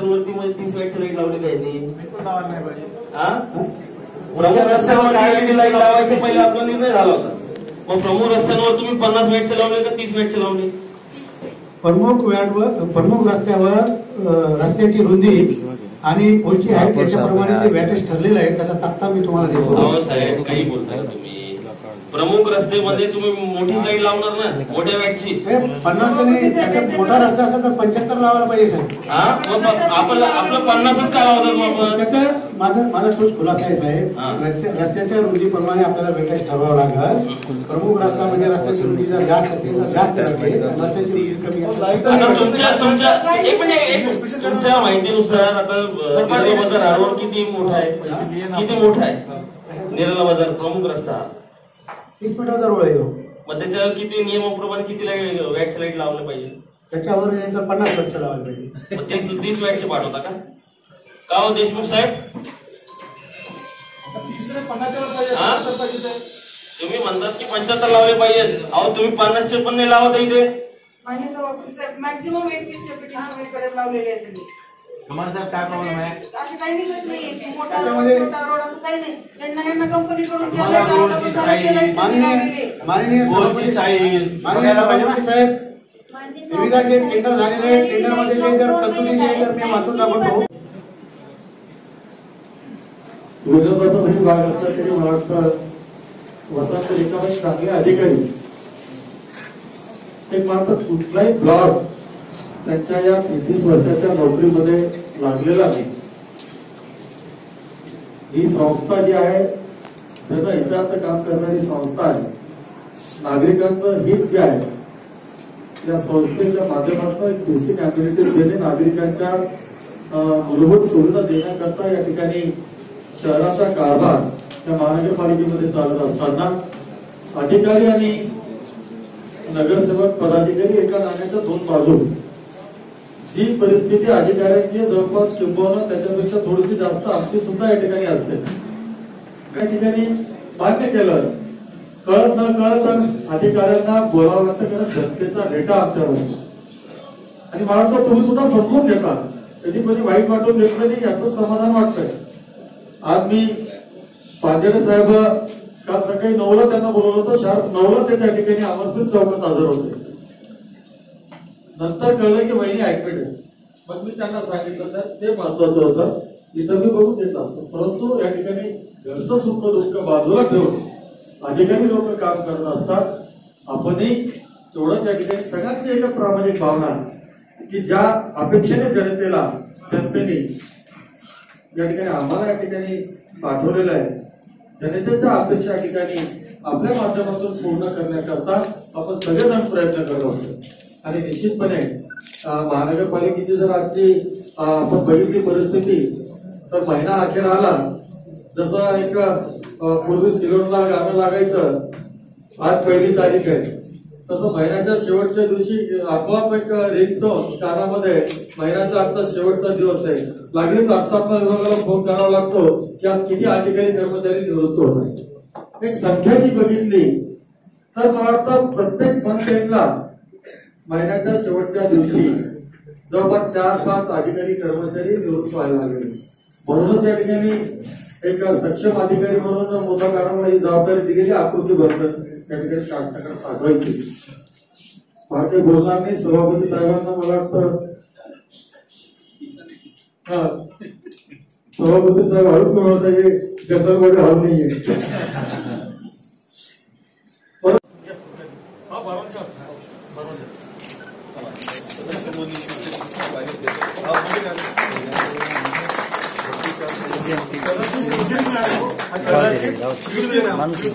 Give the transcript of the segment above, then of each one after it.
रस्त्यांवरती मध्ये 30 लाईटची लाईट लावली काय नाही हा? प्रमुख रस्त्यावर काय लाईट लावायचे पहिले आपला निर्णय झाला होता. मग प्रमुख रस्त्यांवर तुम्ही 50 लाईटचे लावले का 30 लाईटचे लावले? प्रमुख रस्त्यावर रस्त्याची रुंदी आणि पुढची हाईट याच्याप्रमाणे जे वॅटेज ठरलेलं आहे त्याचा तक्ता मी तुम्हाला देतो. साहेब काही बोलताय तुम्ही. प्रमुख रस्त्यामध्ये तुम्ही मोठी लाईट लावणार ना मोठ्या वॅटची. 50 मोठा रस्ता असेल तर 75 लावायला पाहिजे साहेब. आपलं 50च का लावतात आपण? त्याचा माझा तोच खुलासा आहे साहेब. रस्त्याच्या रुंदीप्रमाणे आपल्याला वेटेज ठरवावं लागेल. प्रमुख रस्ता म्हणजे रस्त्याची रुंदी जर जास्त असेल तर जास्त रस्त्याची रुंदी कमी असेल. तुमच्या माहितीनुसार आता निराला बाजार हा रोड किती मोठा आहे? किती मोठा आहे निराला बाजार प्रमुख रस्ता? 30 मीटरचा रोड आहे. मग त्याच्यावर किती नियमाप्रमाणे किती वॅटची लाईट लावलं पाहिजे? त्याच्यावर 50 वॅटचं लावायला पाहिजे. 30 वॅटचे पाठवता का हो देशमुख साहेब? तुम्ही म्हणतात की 75 लावले पाहिजे. अहो तुम्ही 50चे पण नाही लावत इथे. मॅक्झिमम 31च्या फिटिंग लावलेले आहेत. तुम्हाला साहेब काय प्रॉब्लेम आहे? असं काही निघत नाही. मोठा रोड असं काही नाही. त्यांना कंपनी करून माननीय साहेब सुविधा जे टेंडर झालेले आहे टेंडरमध्ये जे जर तरतुदी जे तर मी वाचून दाखवतो. विरोधाचा जरी भाग असला तरी मला वाटतं वसंत रिकामे चांगले अधिकारी एक मात्र कुठलाही ब्लॉक त्यांच्या या 33 वर्षाच्या नोकरीमध्ये लागलेला नाही. ही संस्था जी आहे जनहितार्थ काम करणारी संस्था आहे. नागरिकांचं हित जे आहे या संस्थेच्या माध्यमातून एक बेसिक अम्युनिटीज देणे नागरिकांच्या मूलभूत सुविधा देण्याकरता या ठिकाणी शहराचा कारभार या महानगरपालिकेमध्ये चालत असताना अधिकारी आणि नगरसेवक पदाधिकारी एका नाण्याच्या दोन बाजू. जी परिस्थिती अधिकाऱ्यांची जवळपास किंबहुना त्याच्यापेक्षा थोडीशी जास्त आमची सुद्धा या ठिकाणी असते. काही ठिकाणी मान्य केलं कळत न कळत अधिकाऱ्यांना बोलावं लागतं कारण जनतेचा डेटा आमच्यावर असतो. आणि मला वाटतं तुम्ही सुद्धा समजून घेता. कधी कधी वाईट वाटून घेतलं नाही याचं समाधान वाटतंय. आज मी पांजरे साहेब काल सकाळी 9ला त्यांना बोलवलं होतं. शार्प 9ला ते त्या ठिकाणी अमरपीर चौकात हजर होते. नंतर कळलं की वहिनी ऍडमिट आहे. मग मी त्यांना सांगितलं साहेब ते महत्वाचं होतं. इथं मी बघून घेतलं असतं परंतु या ठिकाणी घरचं सुख दुःख बाजूला ठेवून अधिकारी लोक काम करत असतात. आपणही तेवढंच या ठिकाणी सगळ्यांची एक प्रामाणिक भावना की ज्या अपेक्षेने जनतेने या ठिकाणी आम्हाला या ठिकाणी पाठवलेलं आहे जनतेच्या अपेक्षा या ठिकाणी आपल्या माध्यमातून पूर्ण करण्याकरता आपण सगळेजण प्रयत्न करत असतो. आणि निश्चितपणे महानगरपालिकेची जर आजची आपण बघितली परिस्थिती तर महिना अखेर आला जसं एक पूर्वी सिलोनला गाणं लागायचं आज 1 तारीख आहे तसं महिन्याच्या शेवटच्या दिवशी आपोआप एक रिंगटोन कानामध्ये महिन्याचा आजचा शेवटचा दिवस आहे लागलीच आस्थापना विभागाला फोन करावा लागतो की आज किती अधिकारी कर्मचारी निवृत्त होत आहेत. एक संख्या जी बघितली तर मला वाटतं प्रत्येक मंथ एंडला महिन्याच्या शेवटच्या दिवशी जवळपास 4-5 अधिकारी कर्मचारी निवृत्त व्हायला लागले. म्हणूनच या ठिकाणी एक सक्षम अधिकारी म्हणून मोठा काढायला ही जबाबदारी दिलेली आकृती बनत त्या ठिकाणी शासनाकडे पाठवायची. फार काही बोलणार नाही. सभापती साहेबांना मला वाटतं सभापती साहेब हळूच म्हणत हे जनरल मध्ये हल नाहीये.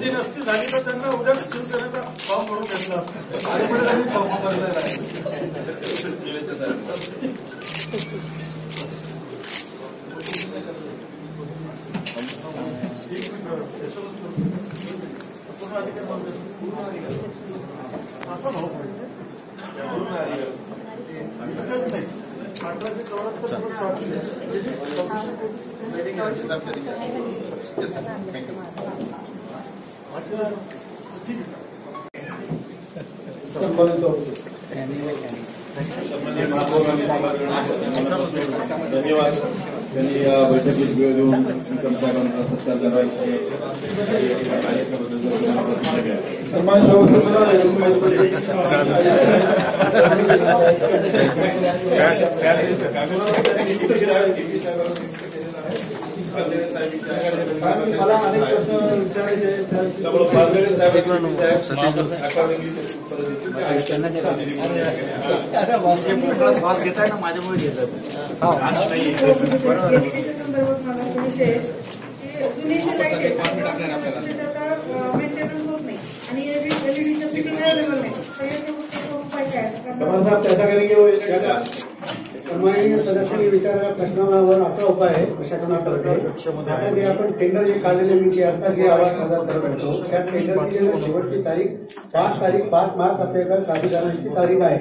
नसती झाली तर त्यांना उद्या शिवसेनेचा फॉर्म भरून घेतला असा भाव ठीक आहे. धन्यवाद. त्यांनी या बैठकीत वेळ देऊन साहेबांना सत्कार करायचं मला अनेक प्रश्न विचारायचे स्वाद घेताय ना माझ्यामुळे घेतात मेंटेनन्स होत नाही आणि एलईडीचं फिटिंग अवेलेबल नाही उपाय काय सन्माननीय सदस्यांनी विचारलेल्या प्रश्नावर असा उपाय आहे प्रशासनातर्फे. आता जे आपण टेंडर जे काढलेले मी आता जे आवाज सादर करत होतो त्या टेंडरची शेवटची तारीख 5 मार्च आपल्याकडे सादरीकरणाची तारीख आहे.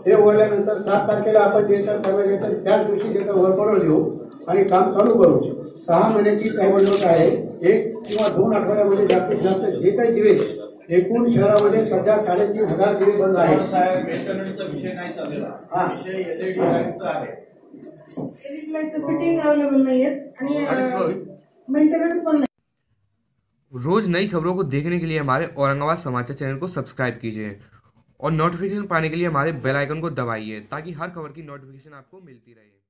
ते उघडल्यानंतर 7 तारखेला आपण जे तर करायचे तर त्याच दिवशी जे तर वर्क ऑर्डर देऊ आणि काम चालू करू. 6 महिन्याची निवडणूक आहे. 1 किंवा 2 आठवड्यामध्ये जास्तीत जास्त जे काही दिवे एकूण शहरामध्ये सध्या 3,500 दिवे बंद आहेत. मेंटेनन्सचा विषय नाही चाललेला, विषय एलईडी लाईटचा आहे. एलईडी लाईटचं फिटिंग अवेलेबल नाहीये आणि मेंटेनन्स पण नाही. रोज नई खबरों को देखने के लिए हमारे औरंगाबाद समाचार चैनल को सब्सक्राइब कीजिए और नोटिफिकेशन पाने के लिए हमारे बेल आइकन को दबाइए ताकि हर खबर की नोटिफिकेशन आपको मिलती रहे.